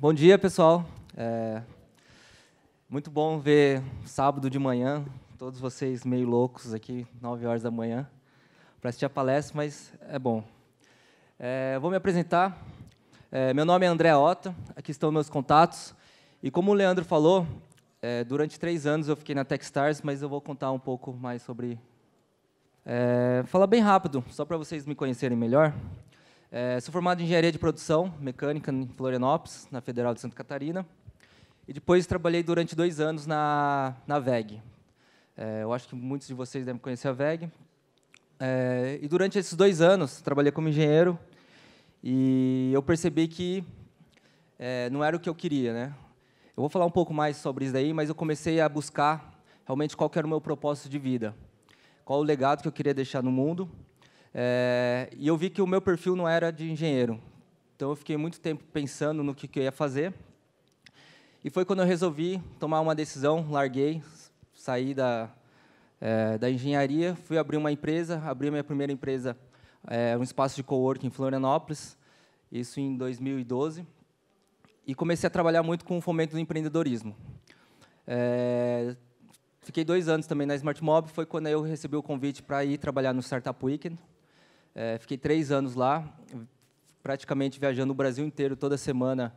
Bom dia, pessoal. Muito bom ver sábado de manhã, todos vocês meio loucos aqui, 9 horas da manhã, para assistir a palestra, mas é bom. Vou me apresentar. Meu nome é André Ota, aqui estão meus contatos. E como o Leandro falou, durante 3 anos eu fiquei na Techstars, mas eu vou contar um pouco mais sobre... falar bem rápido, só para vocês me conhecerem melhor. Sou formado em Engenharia de Produção, Mecânica em Florianópolis, na Federal de Santa Catarina. E depois trabalhei durante 2 anos na WEG. Eu acho que muitos de vocês devem conhecer a WEG. E durante esses 2 anos, trabalhei como engenheiro e eu percebi que não era o que eu queria, né? Eu vou falar um pouco mais sobre isso daí, mas eu comecei a buscar realmente qual que era o meu propósito de vida, qual o legado que eu queria deixar no mundo. E eu vi que o meu perfil não era de engenheiro. Então, eu fiquei muito tempo pensando no que eu ia fazer. E foi quando eu resolvi tomar uma decisão, larguei, saí da engenharia, fui abrir uma empresa, abri a minha primeira empresa, um espaço de coworking em Florianópolis, isso em 2012, e comecei a trabalhar muito com o fomento do empreendedorismo. Fiquei 2 anos também na Smart Mob, foi quando eu recebi o convite para ir trabalhar no Startup Weekend. Fiquei 3 anos lá, praticamente viajando o Brasil inteiro toda semana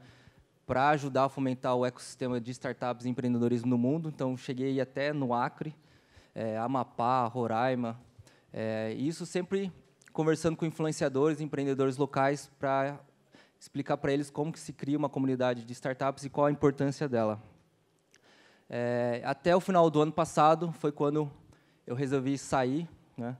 para ajudar a fomentar o ecossistema de startups e empreendedorismo no mundo. Então, cheguei até no Acre, Amapá, Roraima, isso sempre conversando com influenciadores e empreendedores locais para explicar para eles como que se cria uma comunidade de startups e qual a importância dela. Até o final do ano passado foi quando eu resolvi sair, né?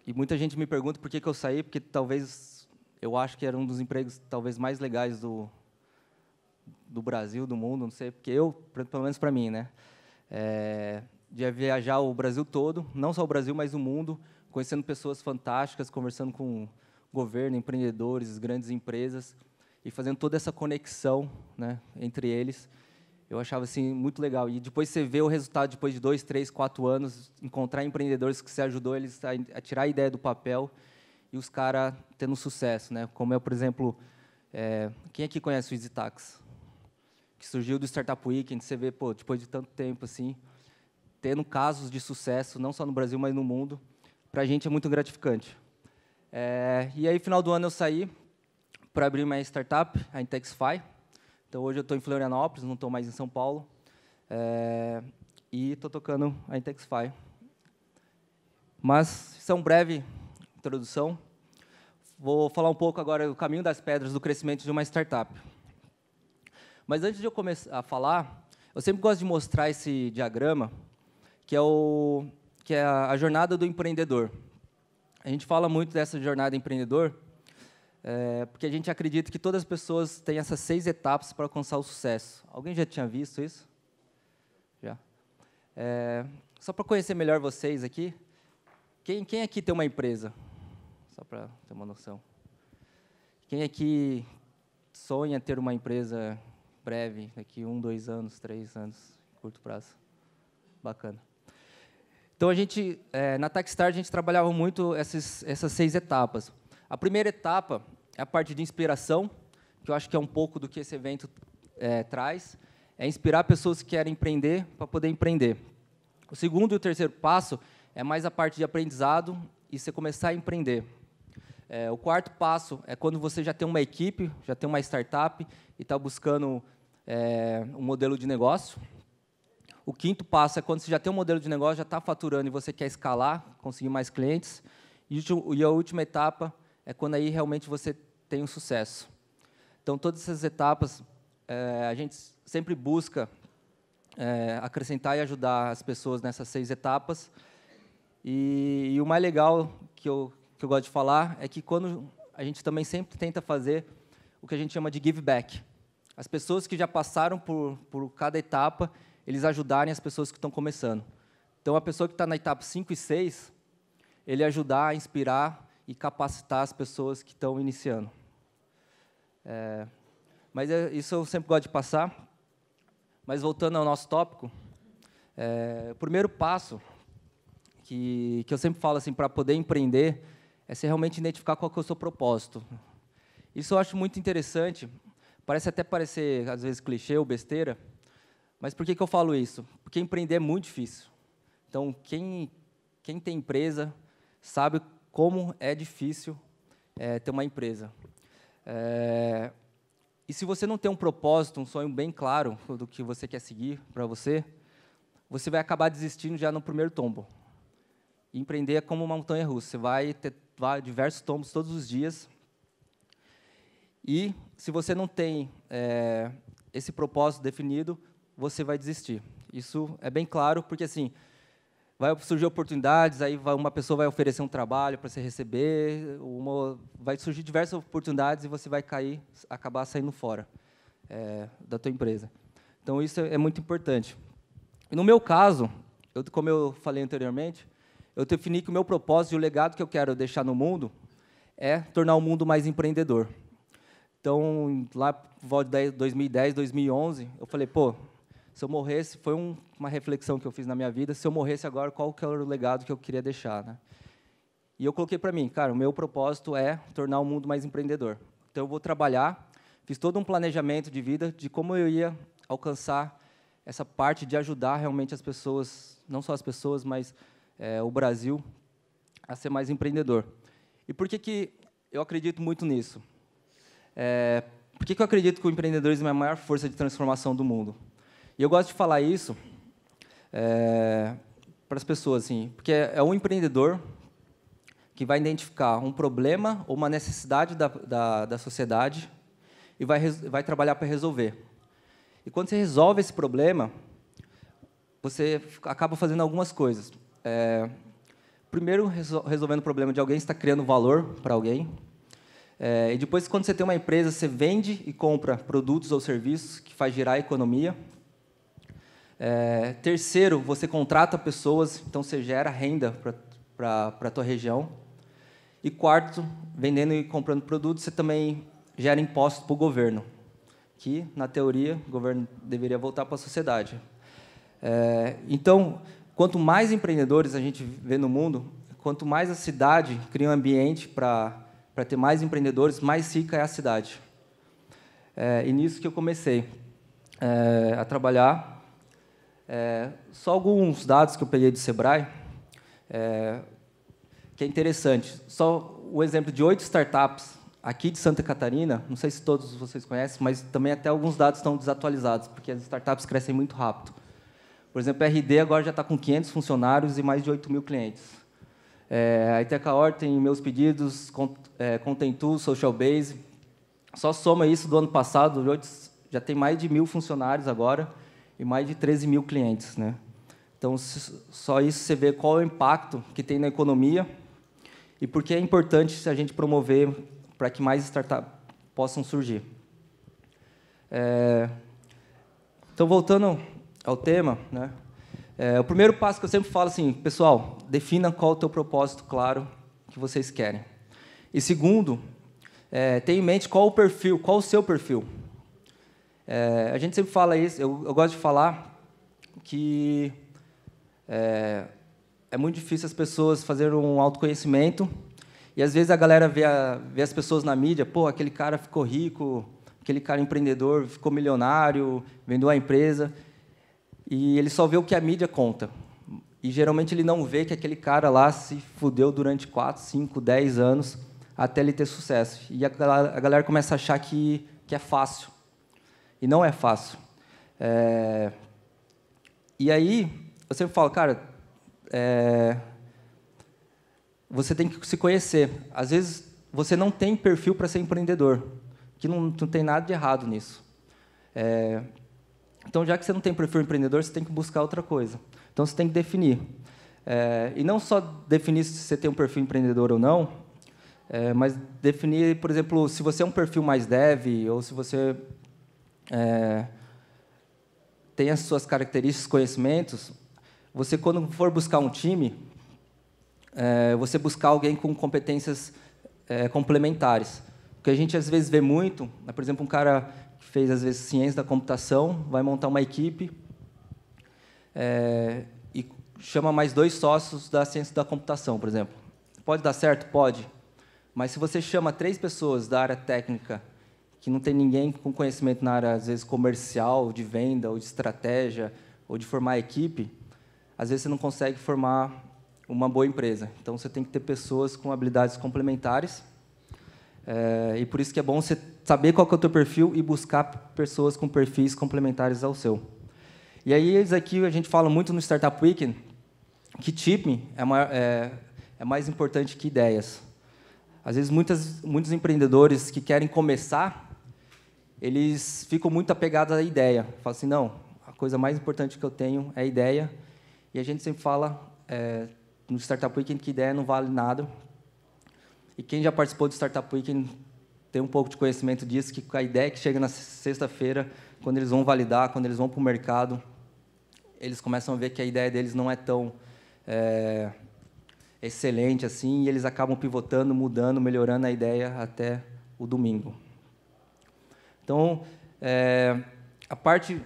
E muita gente me pergunta por que eu saí, porque talvez eu acho que era um dos empregos talvez mais legais do Brasil, do mundo, não sei, porque pelo menos para mim, né? De viajar o Brasil todo, não só o Brasil, mas o mundo, conhecendo pessoas fantásticas, conversando com governo, empreendedores, grandes empresas, e fazendo toda essa conexão, né, entre eles. Eu achava assim muito legal. E depois você vê o resultado, depois de 2, 3, 4 anos, encontrar empreendedores que você ajudou eles a tirar a ideia do papel e os caras tendo sucesso, né? Como por exemplo, quem aqui conhece o EasyTax? Que surgiu do Startup Weekend, você vê, pô, depois de tanto tempo assim, tendo casos de sucesso, não só no Brasil, mas no mundo, para a gente é muito gratificante. E aí, no final do ano, eu saí para abrir minha startup, a Intexify. Então, hoje eu estou em Florianópolis, não estou mais em São Paulo, e estou tocando a Intexify. Mas, isso é uma breve introdução. Vou falar um pouco agora do caminho das pedras do crescimento de uma startup. Mas, antes de eu começar a falar, eu sempre gosto de mostrar esse diagrama, que é a jornada do empreendedor. A gente fala muito dessa jornada empreendedor, porque a gente acredita que todas as pessoas têm essas 6 etapas para alcançar o sucesso. Alguém já tinha visto isso? Já. Só para conhecer melhor vocês aqui, quem aqui tem uma empresa? Só para ter uma noção. Quem aqui sonha ter uma empresa breve, daqui 1, 2 anos, 3 anos, curto prazo? Bacana. Então, na Techstars, a gente trabalhava muito essas 6 etapas. A primeira etapa é a parte de inspiração, que eu acho que é um pouco do que esse evento traz, é inspirar pessoas que querem empreender para poder empreender. O segundo e o terceiro passo é mais a parte de aprendizado e você começar a empreender. O quarto passo é quando você já tem uma equipe, já tem uma startup e está buscando um modelo de negócio. O quinto passo é quando você já tem um modelo de negócio, já está faturando e você quer escalar, conseguir mais clientes. E a última etapa é quando aí realmente você tem um sucesso. Então, todas essas etapas, a gente sempre busca acrescentar e ajudar as pessoas nessas 6 etapas. E o mais legal que eu gosto de falar é que quando a gente também sempre tenta fazer o que a gente chama de give back. As pessoas que já passaram por cada etapa, eles ajudarem as pessoas que estão começando. Então, a pessoa que está na etapa 5 e 6, ele ajudar a inspirar e capacitar as pessoas que estão iniciando. Mas isso eu sempre gosto de passar. Mas, voltando ao nosso tópico, o primeiro passo que eu sempre falo assim, para poder empreender é você realmente identificar qual que é o seu propósito. Isso eu acho muito interessante, Parece até parecer, às vezes, clichê ou besteira, mas por que eu falo isso? Porque empreender é muito difícil. Então, quem tem empresa sabe como é difícil ter uma empresa. E se você não tem um propósito, um sonho bem claro do que você quer seguir para você vai acabar desistindo já no primeiro tombo. E empreender é como uma montanha-russa. Você vai ter diversos tombos todos os dias. E, se você não tem esse propósito definido, você vai desistir. Isso é bem claro, porque, assim, vai surgir oportunidades, aí uma pessoa vai oferecer um trabalho para você receber, vai surgir diversas oportunidades e você vai acabar saindo fora da tua empresa. Então, isso é muito importante. E, no meu caso, como eu falei anteriormente, eu defini que o meu propósito e o legado que eu quero deixar no mundo é tornar o mundo mais empreendedor. Então, lá por volta de 2010, 2011, eu falei, pô, se eu morresse, foi uma reflexão que eu fiz na minha vida, se eu morresse agora, qual que era o legado que eu queria deixar, né? E eu coloquei para mim, cara, o meu propósito é tornar o mundo mais empreendedor. Então, eu vou trabalhar, fiz todo um planejamento de vida de como eu ia alcançar essa parte de ajudar realmente as pessoas, não só as pessoas, mas o Brasil, a ser mais empreendedor. E por que eu acredito muito nisso? Por que eu acredito que o empreendedorismo é a maior força de transformação do mundo? E eu gosto de falar isso para as pessoas, assim, porque é um empreendedor que vai identificar um problema ou uma necessidade da sociedade e vai trabalhar para resolver. E quando você resolve esse problema, você acaba fazendo algumas coisas. Primeiro, resolvendo o problema de alguém, você está criando valor para alguém. E depois, quando você tem uma empresa, você vende e compra produtos ou serviços que faz girar a economia. Terceiro, você contrata pessoas, então você gera renda para a tua região. E quarto, vendendo e comprando produtos, você também gera impostos para o governo, que, na teoria, o governo deveria voltar para a sociedade. Então, quanto mais empreendedores a gente vê no mundo, quanto mais a cidade cria um ambiente para ter mais empreendedores, mais rica é a cidade. E nisso que eu comecei a trabalhar. Só alguns dados que eu peguei do Sebrae, que é interessante. Só o exemplo de 8 startups aqui de Santa Catarina, não sei se todos vocês conhecem, mas também até alguns dados estão desatualizados, porque as startups crescem muito rápido. Por exemplo, a RD agora já está com 500 funcionários e mais de 8 mil clientes. A Itecaor tem Meus Pedidos, Contentu, Social Base. Só soma isso do ano passado, já tem mais de 1.000 funcionários agora e mais de 13 mil clientes, né? Então, só isso você vê qual é o impacto que tem na economia e por que é importante a gente promover para que mais startups possam surgir. Então, voltando ao tema, né? O primeiro passo que eu sempre falo assim, pessoal, defina qual é o teu propósito claro que vocês querem. E segundo, tenha em mente qual o seu perfil. A gente sempre fala isso, eu gosto de falar que é muito difícil as pessoas fazerem um autoconhecimento e, às vezes, a galera vê as pessoas na mídia, pô, aquele cara ficou rico, aquele cara empreendedor ficou milionário, vendeu a empresa, e ele só vê o que a mídia conta. E, geralmente, ele não vê que aquele cara lá se fudeu durante 4, 5, 10 anos até ele ter sucesso. E a galera começa a achar que é fácil. E não é fácil. E aí, eu sempre falo, cara, você tem que se conhecer. Às vezes, você não tem perfil para ser empreendedor, que não tem nada de errado nisso. Então, já que você não tem perfil empreendedor, você tem que buscar outra coisa. Então, você tem que definir. E não só definir se você tem um perfil empreendedor ou não, mas definir, por exemplo, se você é um perfil mais dev, ou se você tem as suas características, conhecimentos, você, quando for buscar um time, você buscar alguém com competências complementares. Porque a gente, às vezes, vê muito, por exemplo, um cara que fez, às vezes, ciência da computação, vai montar uma equipe e chama mais 2 sócios da ciência da computação, por exemplo. Pode dar certo? Pode. Mas se você chama 3 pessoas da área técnica que não tem ninguém com conhecimento na área, às vezes, comercial, de venda, ou de estratégia, ou de formar equipe, às vezes você não consegue formar uma boa empresa. Então, você tem que ter pessoas com habilidades complementares, e por isso que é bom você saber qual que é o teu perfil e buscar pessoas com perfis complementares ao seu. E aí, aqui a gente fala muito no Startup Weekend que time é mais importante que ideias. Às vezes, muitos empreendedores que querem começar, eles ficam muito apegados à ideia. Falam assim, não, a coisa mais importante que eu tenho é a ideia. E a gente sempre fala no Startup Weekend que ideia não vale nada. E quem já participou do Startup Weekend tem um pouco de conhecimento disso, que a ideia que chega na sexta-feira, quando eles vão validar, quando eles vão para o mercado, eles começam a ver que a ideia deles não é tão excelente assim, e eles acabam pivotando, mudando, melhorando a ideia até o domingo. Então, a parte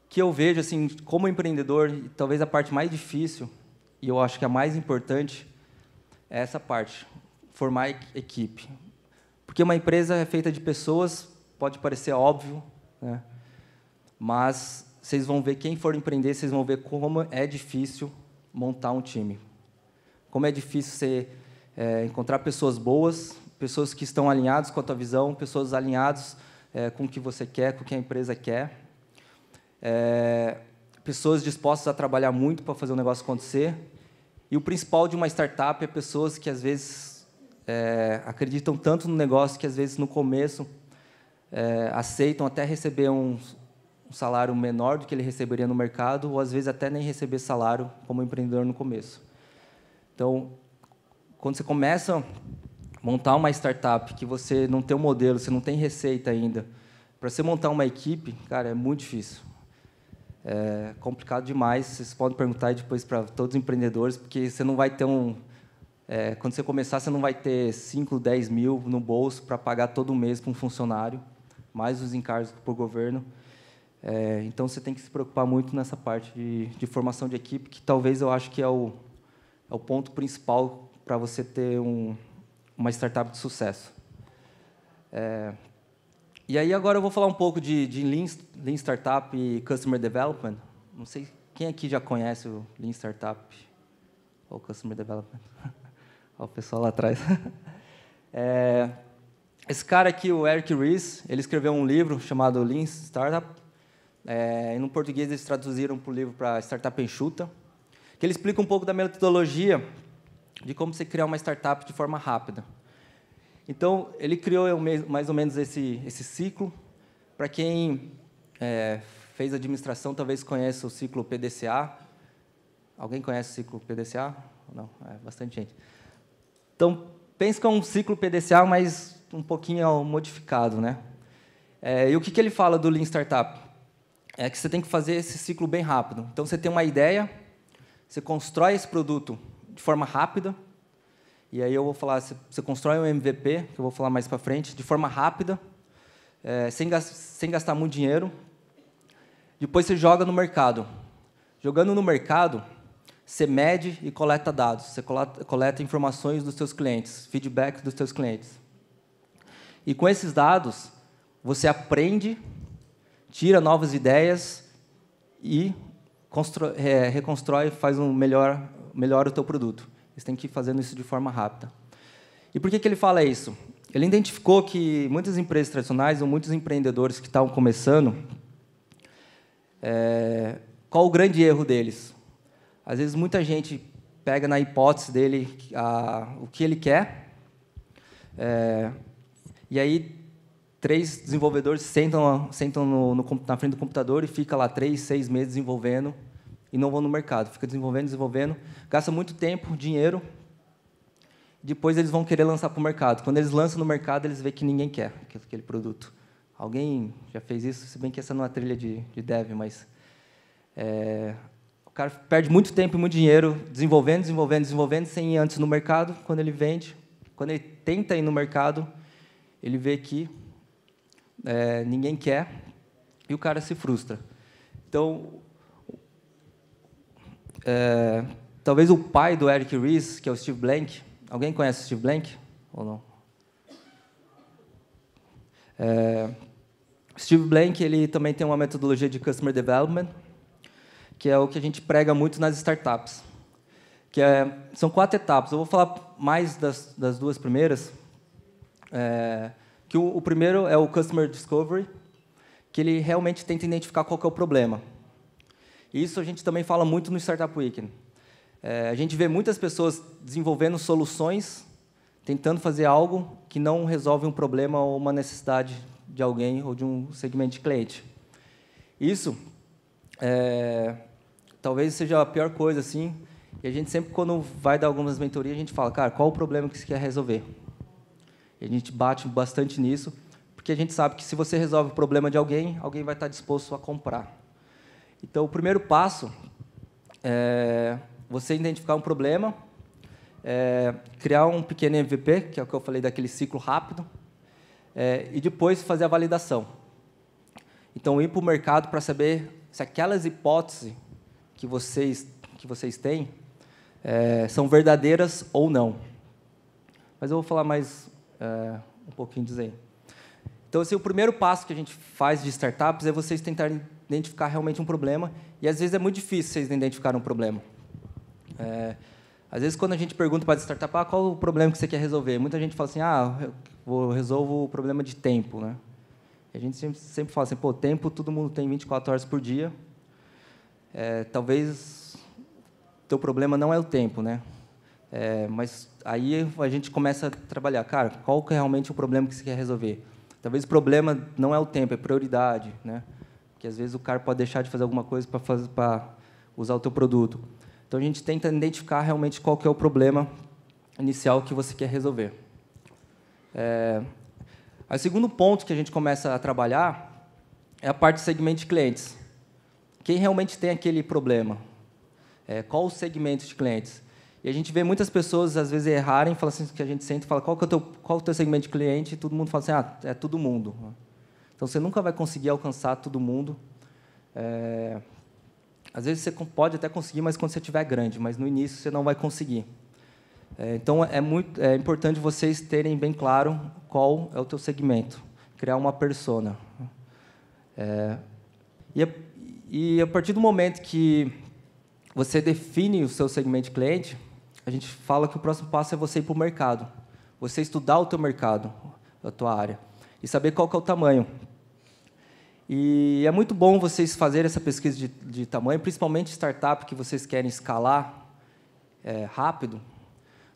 que eu vejo assim, como empreendedor, e talvez a parte mais difícil, e eu acho que a mais importante, é essa parte, formar equipe. Porque uma empresa é feita de pessoas, pode parecer óbvio, né? Mas vocês vão ver, quem for empreender, vocês vão ver como é difícil montar um time. Como é difícil você encontrar pessoas boas, pessoas que estão alinhadas com a tua visão, pessoas alinhadas com o que você quer, com o que a empresa quer. Pessoas dispostas a trabalhar muito para fazer o negócio acontecer. E o principal de uma startup é pessoas que, às vezes, acreditam tanto no negócio que, às vezes, no começo, aceitam até receber um salário menor do que ele receberia no mercado, ou, às vezes, até nem receber salário como empreendedor no começo. Então, quando você começa a montar uma startup, que você não tem um modelo, você não tem receita ainda, para você montar uma equipe, cara, é muito difícil. É complicado demais. Vocês podem perguntar depois para todos os empreendedores, porque você não vai ter quando você começar, você não vai ter 5, 10 mil no bolso para pagar todo mês para um funcionário, mais os encargos por governo. Então, você tem que se preocupar muito nessa parte de formação de equipe, que talvez eu acho que é o ponto principal para você ter uma startup de sucesso. E aí, agora eu vou falar um pouco de Lean Startup e Customer Development. Não sei quem aqui já conhece o Lean Startup ou Customer Development. Olha o pessoal lá atrás. Esse cara aqui, o Eric Ries, ele escreveu um livro chamado Lean Startup. E no português, eles traduziram para o livro para Startup Enxuta, que ele explica um pouco da metodologia de como você criar uma startup de forma rápida. Então, ele criou mais ou menos esse ciclo. Para quem fez administração, talvez conheça o ciclo PDCA. Alguém conhece o ciclo PDCA? Não, bastante gente. Então, pense que é um ciclo PDCA, mas um pouquinho modificado, né? E o que ele fala do Lean Startup? É que você tem que fazer esse ciclo bem rápido. Então, você tem uma ideia, você constrói esse produto de forma rápida, e aí eu vou falar, você constrói um MVP, que eu vou falar mais para frente, de forma rápida, sem gastar muito dinheiro. Depois você joga no mercado. Jogando no mercado, você mede e coleta dados. Você coleta informações dos seus clientes, feedback dos seus clientes. E com esses dados, você aprende, tira novas ideias e reconstrói, faz melhora o teu produto. Você tem que ir fazendo isso de forma rápida. E por que ele fala isso? Ele identificou que muitas empresas tradicionais ou muitos empreendedores que estavam começando, qual o grande erro deles? Às vezes, muita gente pega na hipótese dele o que ele quer, e aí 3 desenvolvedores sentam na frente do computador e ficam lá 3, 6 meses desenvolvendo e não vão no mercado. Fica desenvolvendo, gasta muito tempo, dinheiro, depois eles vão querer lançar para o mercado. Quando eles lançam no mercado, eles veem que ninguém quer aquele produto. Alguém já fez isso? Se bem que essa não é uma trilha de dev, mas... o cara perde muito tempo e muito dinheiro desenvolvendo, sem ir antes no mercado. Quando ele vende, quando ele tenta ir no mercado, ele vê que ninguém quer e o cara se frustra. Então, talvez o pai do Eric Ries, que é o Steve Blank. Alguém conhece o Steve Blank ou não? Steve Blank ele também tem uma metodologia de Customer Development, que é o que a gente prega muito nas startups. São 4 etapas. Eu vou falar mais das 2 primeiras. Que o primeiro é o Customer Discovery, que ele realmente tenta identificar qual que é o problema. Isso a gente também fala muito no Startup Weekend. A gente vê muitas pessoas desenvolvendo soluções, tentando fazer algo que não resolve um problema ou uma necessidade de alguém ou de um segmento de cliente. Isso talvez seja a pior coisa, assim. E a gente sempre, quando vai dar algumas mentorias, a gente fala, cara, qual o problema que você quer resolver? E a gente bate bastante nisso, porque a gente sabe que se você resolve o problema de alguém, alguém vai estar disposto a comprar. Então, o primeiro passo é você identificar um problema, criar um pequeno MVP, que é o que eu falei daquele ciclo rápido, e depois fazer a validação. Então, ir para o mercado para saber se aquelas hipóteses que vocês têm são verdadeiras ou não. Mas eu vou falar mais um pouquinho disso aí. Então, assim, o primeiro passo que a gente faz de startups é vocês tentarem identificar realmente um problema, e às vezes é muito difícil vocês identificarem um problema. Às vezes, quando a gente pergunta para a startup qual o problema que você quer resolver, muita gente fala assim, eu resolvo o problema de tempo. Né? E a gente sempre fala assim, tempo todo mundo tem 24 horas por dia, talvez o teu problema não é o tempo, né? Mas aí a gente começa a trabalhar, cara, qual que é realmente o problema que você quer resolver? Talvez o problema não é o tempo, é prioridade, né? Porque às vezes o cara pode deixar de fazer alguma coisa para usar o teu produto. Então a gente tenta identificar realmente qual que é o problema inicial que você quer resolver. O segundo ponto que a gente começa a trabalhar é a parte de segmento de clientes. Quem realmente tem aquele problema? Qual o segmento de clientes? E a gente vê muitas pessoas, às vezes, errarem, falam assim, que a gente sente e fala, qual é o teu segmento de cliente? E todo mundo fala assim, é todo mundo. Então, você nunca vai conseguir alcançar todo mundo. Às vezes, você pode até conseguir, mas quando você estiver grande. Mas, no início, você não vai conseguir. Então, é importante vocês terem bem claro qual é o teu segmento. Criar uma persona. E a partir do momento que você define o seu segmento de cliente, a gente fala que o próximo passo é você ir para o mercado. Você estudar o teu mercado, a tua área, e saber qual que é o tamanho. E é muito bom vocês fazerem essa pesquisa de tamanho, principalmente startup que vocês querem escalar rápido.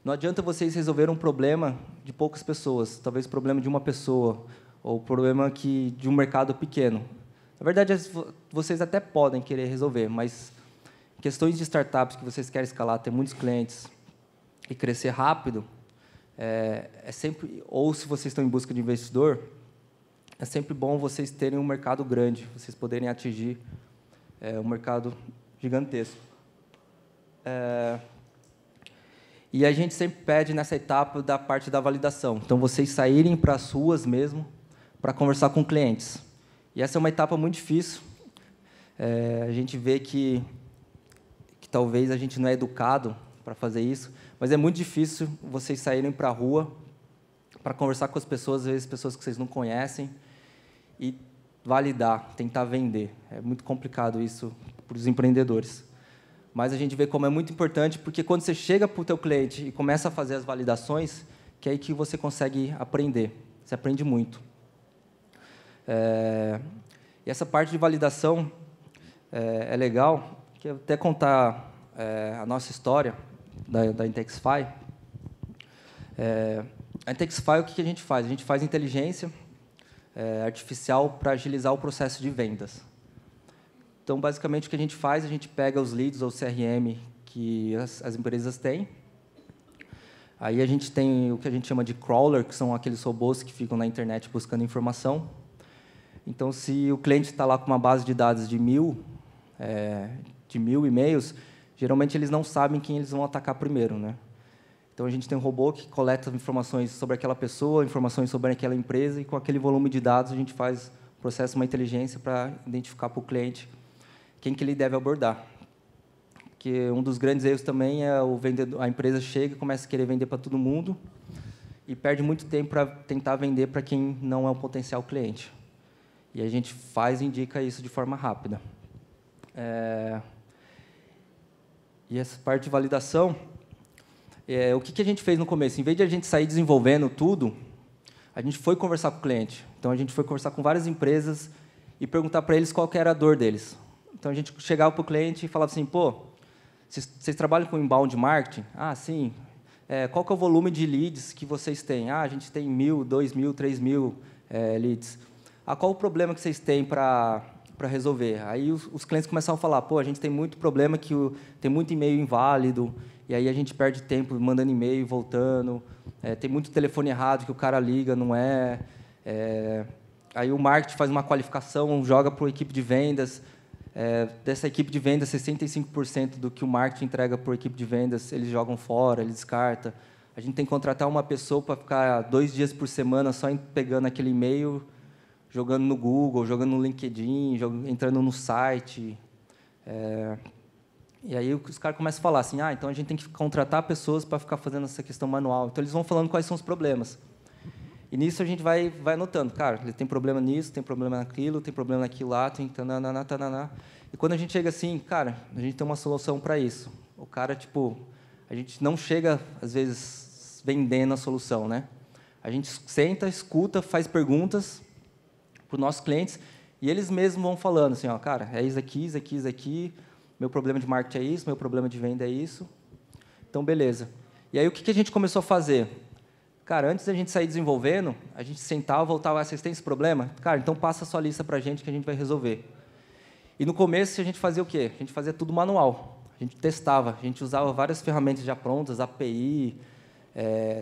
Não adianta vocês resolverem um problema de poucas pessoas, talvez o problema de uma pessoa, ou o problema de um mercado pequeno. Na verdade, vocês até podem querer resolver, mas questões de startups que vocês querem escalar, ter muitos clientes e crescer rápido, sempre, ou se vocês estão em busca de investidor, é sempre bom vocês terem um mercado grande, vocês poderem atingir um mercado gigantesco. E a gente sempre pede nessa etapa da parte da validação. Então, vocês saírem para as ruas mesmo, para conversar com clientes. E essa é uma etapa muito difícil. A gente vê que talvez a gente não é educado para fazer isso, mas é muito difícil vocês saírem para a rua para conversar com as pessoas, às vezes pessoas que vocês não conhecem, e validar, tentar vender. É muito complicado isso para os empreendedores. Mas a gente vê como é muito importante, porque quando você chega para o teu cliente e começa a fazer as validações, que é aí que você consegue aprender. Você aprende muito. E essa parte de validação é legal, que eu até contar a nossa história da Intexify. A Intexify, o que a gente faz? A gente faz inteligência artificial para agilizar o processo de vendas. Então, basicamente, o que a gente faz, a gente pega os leads ou CRM que as empresas têm. Aí a gente tem o que a gente chama de crawler, que são aqueles robôs que ficam na internet buscando informação. Então, se o cliente está lá com uma base de dados de 1.000 e-mails, geralmente eles não sabem quem eles vão atacar primeiro, né? Então, a gente tem um robô que coleta informações sobre aquela pessoa, informações sobre aquela empresa, e com aquele volume de dados a gente faz o processo, uma inteligência para identificar para o cliente quem que ele deve abordar. Porque um dos grandes erros também é a empresa chega e começa a querer vender para todo mundo, e perde muito tempo para tentar vender para quem não é um potencial cliente. E a gente faz e indica isso de forma rápida. E essa parte de validação, o que a gente fez no começo? Em vez de a gente sair desenvolvendo tudo, a gente foi conversar com o cliente. Então, a gente foi conversar com várias empresas e perguntar para eles qual que era a dor deles. Então, a gente chegava para o cliente e falava assim, pô, vocês trabalham com inbound marketing? Ah, sim. Qual que é o volume de leads que vocês têm? Ah, a gente tem 1.000, 2.000, 3.000 leads. Ah, qual o problema que vocês têm para resolver? Aí os clientes começavam a falar, pô, a gente tem muito problema que tem muito e-mail inválido, e aí a gente perde tempo mandando e-mail, voltando, tem muito telefone errado que o cara liga, não é. Aí o marketing faz uma qualificação, joga para a equipe de vendas, dessa equipe de vendas, 65% do que o marketing entrega para a equipe de vendas, eles jogam fora, eles descartam. A gente tem que contratar uma pessoa para ficar 2 dias por semana só pegando aquele e-mail, jogando no Google, jogando no LinkedIn, entrando no site. E aí os caras começam a falar assim, então a gente tem que contratar pessoas para ficar fazendo essa questão manual. Então, eles vão falando quais são os problemas. E nisso a gente vai anotando, cara, ele tem problema nisso, tem problema naquilo, tem problema naquilo lá, tem tanananá, tananá. E quando a gente chega assim, cara, a gente tem uma solução para isso. O cara, a gente não chega, às vezes, vendendo a solução, né? A gente senta, escuta, faz perguntas para os nossos clientes e eles mesmos vão falando assim, cara, é isso aqui, isso aqui, isso aqui, meu problema de marketing é isso, meu problema de venda é isso. Então, beleza. E aí, o que a gente começou a fazer? Cara, antes da gente sair desenvolvendo, a gente sentava, voltava, vocês têm esse problema? Cara, então passa a sua lista para a gente que a gente vai resolver. E no começo a gente fazia o quê? A gente fazia tudo manual. A gente testava, a gente usava várias ferramentas já prontas, API,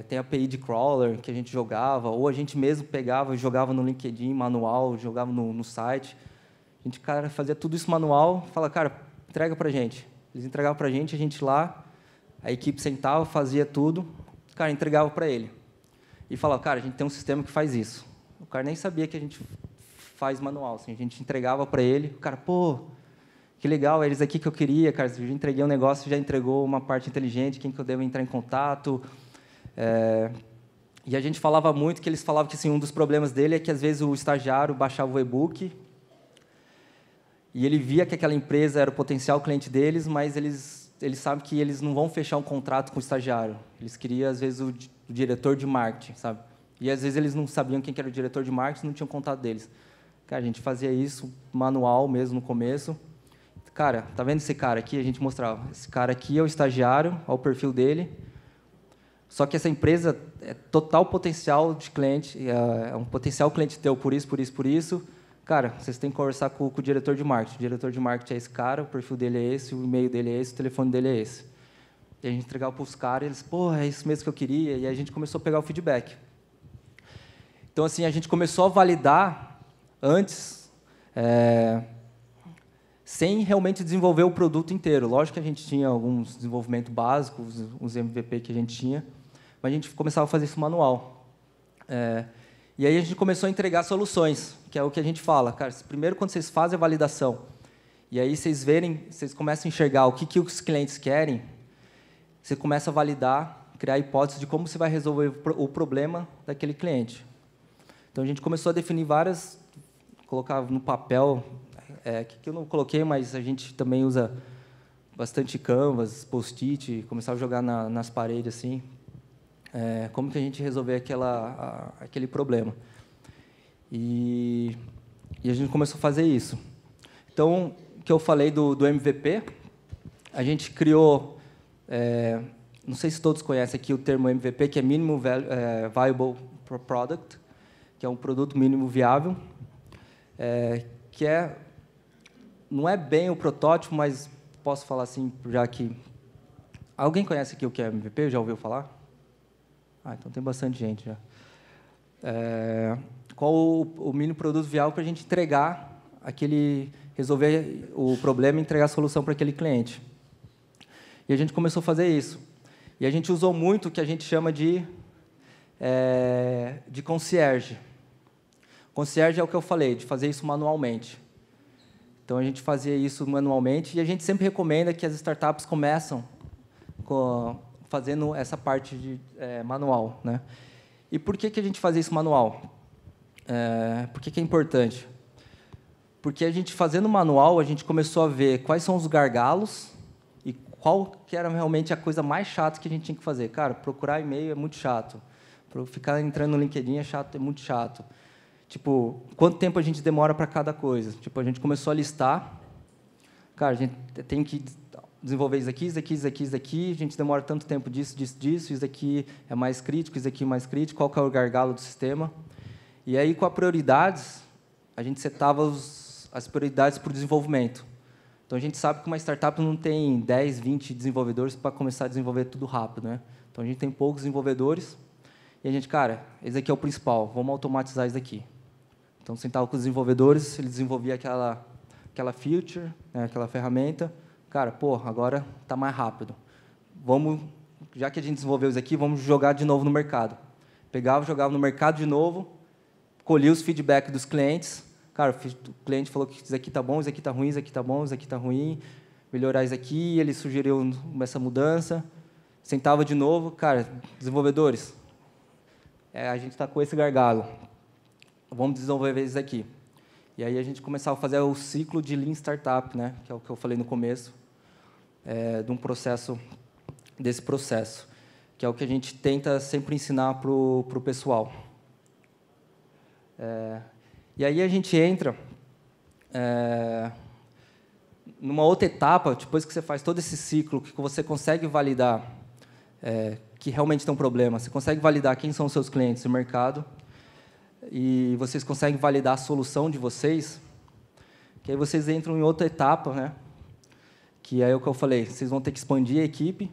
tem API de crawler que a gente jogava, ou a gente mesmo pegava e jogava no LinkedIn manual, jogava no site. A gente, cara, fazia tudo isso manual, fala, cara, entrega para a gente. Eles entregavam para a gente lá, a equipe sentava, fazia tudo, cara, entregava para ele. E falava, cara, a gente tem um sistema que faz isso. O cara nem sabia que a gente faz manual. Assim, a gente entregava para ele, o cara, pô, que legal, é eles aqui que eu queria, cara, eu já entreguei um negócio, já entregou uma parte inteligente, quem que eu devo entrar em contato. E a gente falava muito, que eles falavam que assim, um dos problemas dele é que, às vezes, o estagiário baixava o e-book e ele via que aquela empresa era o potencial cliente deles, mas eles sabem que eles não vão fechar um contrato com o estagiário. Eles queriam, às vezes, o diretor de marketing, sabe? E, às vezes, eles não sabiam quem que era o diretor de marketing, não tinham contato deles. Cara, a gente fazia isso manual mesmo no começo. Cara, tá vendo esse cara aqui? A gente mostrava. Esse cara aqui é o estagiário, olha o perfil dele. Só que essa empresa é total potencial de cliente, é um potencial cliente teu por isso, por isso, por isso. Cara, vocês têm que conversar com o diretor de marketing. O diretor de marketing é esse cara, o perfil dele é esse, o e-mail dele é esse, o telefone dele é esse. E a gente entregava para os caras, e eles, pô, é isso mesmo que eu queria. E a gente começou a pegar o feedback. Então, assim, a gente começou a validar antes, sem realmente desenvolver o produto inteiro. Lógico que a gente tinha alguns desenvolvimentos básicos, uns MVP que a gente tinha, mas a gente começava a fazer isso manual. E aí a gente começou a entregar soluções, que é o que a gente fala. Cara, primeiro, quando vocês fazem a validação, e aí vocês começam a enxergar o que os clientes querem, você começa a validar, criar hipóteses de como você vai resolver o problema daquele cliente. Então, a gente começou a definir várias, colocar no papel, que eu não coloquei, mas a gente também usa bastante canvas, post-it, começava a jogar nas paredes, assim, como que a gente resolver aquele problema. E a gente começou a fazer isso. Então, o que eu falei do MVP, a gente criou, não sei se todos conhecem aqui o termo MVP, que é Minimum Viable Product, que é um produto mínimo viável, que não é bem o protótipo, mas posso falar assim, já que... Alguém conhece aqui o que é MVP? Já ouviu falar? Então tem bastante gente já. Qual o mínimo produto viável para a gente entregar resolver o problema e entregar a solução para aquele cliente. E a gente começou a fazer isso. E a gente usou muito o que a gente chama de concierge. Concierge é o que eu falei, de fazer isso manualmente. Então, a gente fazia isso manualmente e a gente sempre recomenda que as startups começam fazendo essa parte manual, né? E por que a gente fazia isso manual? Por que é importante? Porque a gente fazendo manual, a gente começou a ver quais são os gargalos e qual que era realmente a coisa mais chata que a gente tinha que fazer. Cara, procurar e-mail é muito chato. Ficar entrando no LinkedIn é muito chato. Tipo, quanto tempo a gente demora para cada coisa? Tipo, a gente começou a listar. Cara, a gente tem que desenvolver isso aqui, isso aqui, isso aqui, isso aqui. A gente demora tanto tempo disso, disso, disso. Isso aqui é mais crítico, isso aqui é mais crítico. Qual que é o gargalo do sistema? E aí, com as prioridades, a gente setava as prioridades para o desenvolvimento. Então, a gente sabe que uma startup não tem 10, 20 desenvolvedores para começar a desenvolver tudo rápido, né? Então, a gente tem poucos desenvolvedores. E a gente, cara, esse aqui é o principal, vamos automatizar isso aqui. Então, sentava com os desenvolvedores, ele desenvolvia aquela feature, né, aquela ferramenta. Cara, pô, agora está mais rápido. Vamos, já que a gente desenvolveu isso aqui, vamos jogar de novo no mercado. Pegava, jogava no mercado de novo, colhia os feedbacks dos clientes. Cara, o cliente falou que isso aqui está bom, isso aqui está ruim, isso aqui está bom, isso aqui está ruim. Melhorar isso aqui, ele sugeriu essa mudança. Sentava de novo, cara, desenvolvedores, a gente está com esse gargalo. Vamos desenvolver isso aqui. E aí a gente começava a fazer o ciclo de Lean Startup, né, que é o que eu falei no começo, desse processo, que é o que a gente tenta sempre ensinar para o pessoal. E aí a gente entra numa outra etapa, depois que você faz todo esse ciclo, que você consegue validar que realmente tem um problema, você consegue validar quem são os seus clientes no mercado, e vocês conseguem validar a solução de vocês, que aí vocês entram em outra etapa, né? Que é o que eu falei, vocês vão ter que expandir a equipe,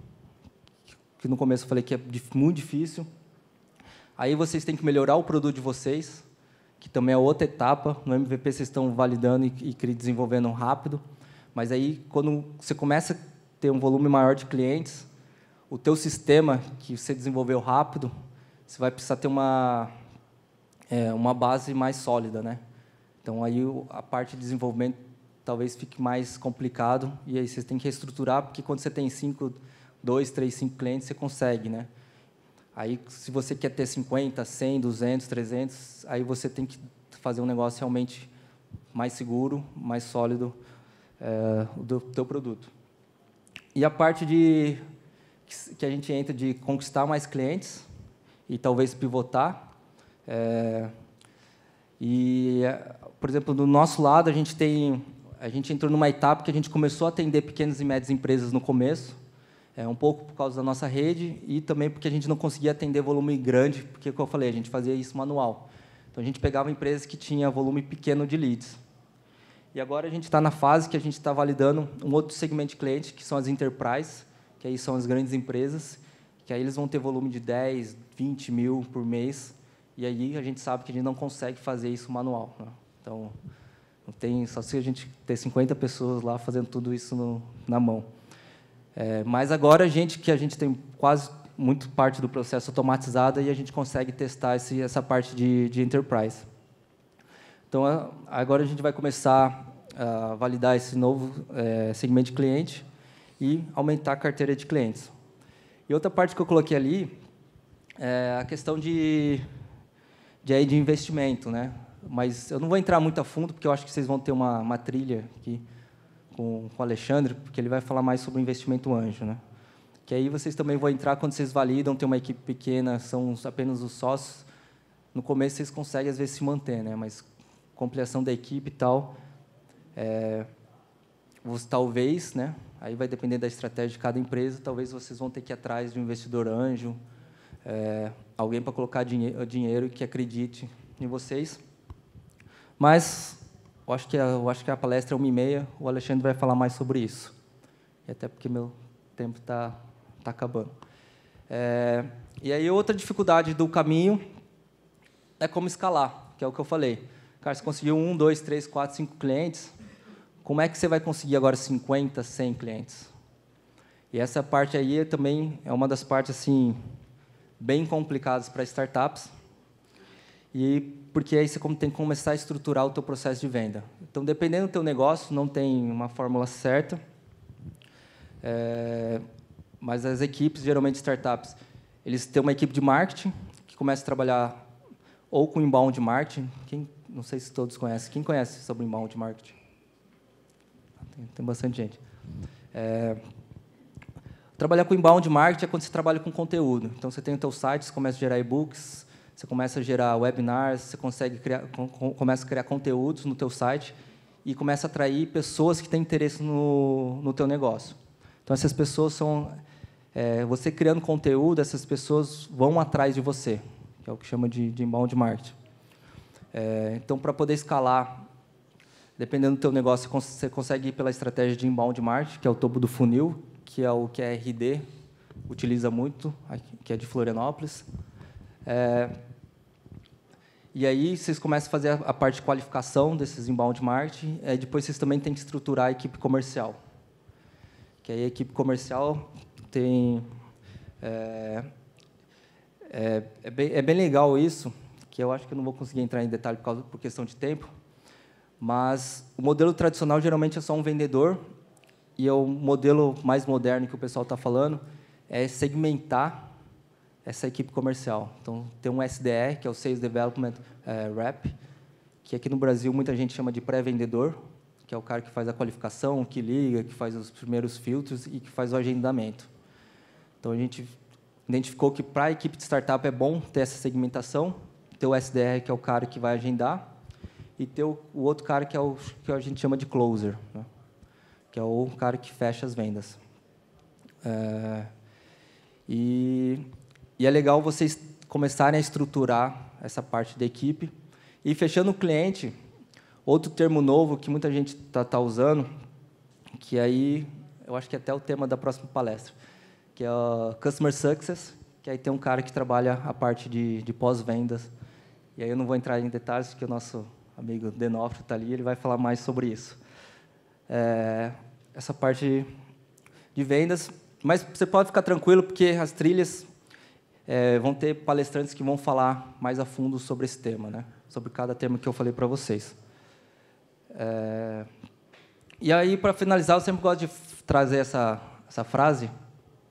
que no começo eu falei que é muito difícil. Aí vocês têm que melhorar o produto de vocês, que também é outra etapa. No MVP vocês estão validando e desenvolvendo rápido, mas aí quando você começa a ter um volume maior de clientes, o teu sistema que você desenvolveu rápido, você vai precisar ter uma base mais sólida, né? Então, aí a parte de desenvolvimento talvez fique mais complicado, e aí vocês têm que reestruturar, porque quando você tem 2, 3, 5 clientes, você consegue, né? Aí, se você quer ter 50, 100, 200, 300, aí você tem que fazer um negócio realmente mais seguro, mais sólido do teu produto. E a parte que a gente entra de conquistar mais clientes e talvez pivotar. Por exemplo, do nosso lado, a gente entrou numa etapa que a gente começou a atender pequenas e médias empresas no começo, um pouco por causa da nossa rede e também porque a gente não conseguia atender volume grande, porque, como eu falei, a gente fazia isso manual. Então, a gente pegava empresas que tinham volume pequeno de leads. E agora a gente está na fase que a gente está validando um outro segmento de cliente, que são as enterprise, que aí são as grandes empresas, que aí eles vão ter volume de 10, 20 mil por mês, e aí a gente sabe que a gente não consegue fazer isso manual, né? Então, não tem, só se a gente ter 50 pessoas lá fazendo tudo isso na mão. Mas agora a gente tem quase muito parte do processo automatizada e a gente consegue testar essa parte de enterprise. Então, agora a gente vai começar a validar esse novo segmento de cliente e aumentar a carteira de clientes. E outra parte que eu coloquei ali é a questão de investimento, né? Mas eu não vou entrar muito a fundo, porque eu acho que vocês vão ter uma trilha aqui com o Alexandre, porque ele vai falar mais sobre o investimento anjo, né? Que aí vocês também vão entrar quando vocês validam, tem uma equipe pequena, são apenas os sócios. No começo vocês conseguem, às vezes, se manter, né? Mas com ampliação da equipe e tal, talvez, né? Aí vai depender da estratégia de cada empresa, talvez vocês vão ter que ir atrás de um investidor anjo, alguém para colocar dinheiro que acredite em vocês. Mas eu acho que a palestra é 1h30, o Alexandre vai falar mais sobre isso. E até porque meu tempo está acabando. E aí outra dificuldade do caminho é como escalar, que é o que eu falei. Cara, você conseguiu 1, 2, 3, 4, 5 clientes, como é que você vai conseguir agora 50, 100 clientes? E essa parte aí também é uma das partes assim bem complicadas para startups, porque aí você tem que começar a estruturar o teu processo de venda. Então, dependendo do teu negócio, não tem uma fórmula certa, mas as equipes, geralmente startups, eles têm uma equipe de marketing, que começa a trabalhar ou com inbound marketing. Não sei se todos conhecem. Quem conhece sobre inbound marketing? Tem bastante gente. Trabalhar com inbound marketing é quando você trabalha com conteúdo. Então, você tem o seu site, você começa a gerar e-books, você começa a gerar webinars, você começa a criar conteúdos no teu site e começa a atrair pessoas que têm interesse no teu negócio. Então, essas pessoas são... você criando conteúdo, essas pessoas vão atrás de você, que é o que chama de inbound marketing. Então, para poder escalar, dependendo do teu negócio, você consegue ir pela estratégia de inbound marketing, que é o topo do funil, que é o que a RD utiliza muito, que é de Florianópolis. E aí vocês começam a fazer a parte de qualificação desses inbound marketing, depois vocês também têm que estruturar a equipe comercial. Que aí a equipe comercial tem... É bem legal isso, que eu acho que eu não vou conseguir entrar em detalhe por questão de tempo, mas o modelo tradicional geralmente é só um vendedor, e o modelo mais moderno que o pessoal está falando é segmentar essa equipe comercial. Então, tem um SDR, que é o Sales Development Rep, que aqui no Brasil muita gente chama de pré-vendedor, que é o cara que faz a qualificação, que liga, que faz os primeiros filtros e que faz o agendamento. Então, a gente identificou que, para a equipe de startup, é bom ter essa segmentação, ter o SDR, que é o cara que vai agendar, e ter o outro cara, que a gente chama de closer, né? Que é o cara que fecha as vendas. E é legal vocês começarem a estruturar essa parte da equipe. E, fechando o cliente, outro termo novo que muita gente está usando, que aí eu acho que é até o tema da próxima palestra, que é o Customer Success, que aí tem um cara que trabalha a parte de pós-vendas. E aí eu não vou entrar em detalhes, porque o nosso amigo Denofrio está ali, ele vai falar mais sobre isso. Essa parte de vendas, mas você pode ficar tranquilo, porque as trilhas vão ter palestrantes que vão falar mais a fundo sobre esse tema, né? Sobre cada tema que eu falei para vocês. E aí, para finalizar, eu sempre gosto de trazer essa frase,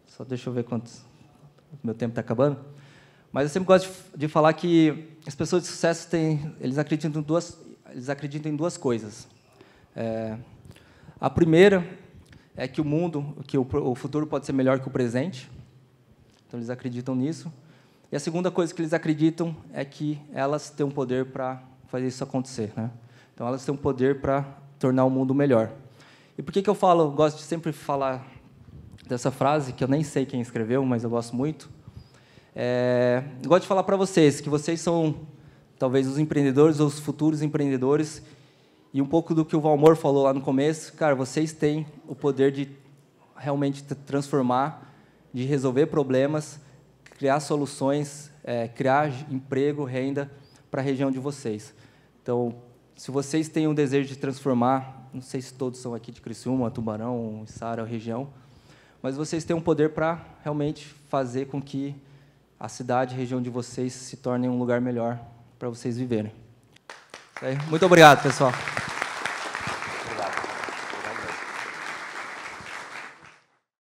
só deixa eu ver quantos... meu tempo está acabando, mas eu sempre gosto de falar que as pessoas de sucesso eles acreditam em duas coisas. A primeira é que o futuro pode ser melhor que o presente. Então, eles acreditam nisso. E a segunda coisa que eles acreditam é que elas têm um poder para fazer isso acontecer, né? Então, elas têm um poder para tornar o mundo melhor. E por que eu gosto de sempre falar dessa frase, que eu nem sei quem escreveu, mas eu gosto muito? Eu gosto de falar para vocês que vocês são, talvez, os empreendedores ou os futuros empreendedores. E um pouco do que o Valmor falou lá no começo, cara, vocês têm o poder de realmente transformar, de resolver problemas, criar soluções, criar emprego, renda para a região de vocês. Então, se vocês têm um desejo de transformar, não sei se todos são aqui de Criciúma, Tubarão, Içara, região, mas vocês têm um poder para realmente fazer com que a cidade, a região de vocês se tornem um lugar melhor para vocês viverem. Muito obrigado, pessoal.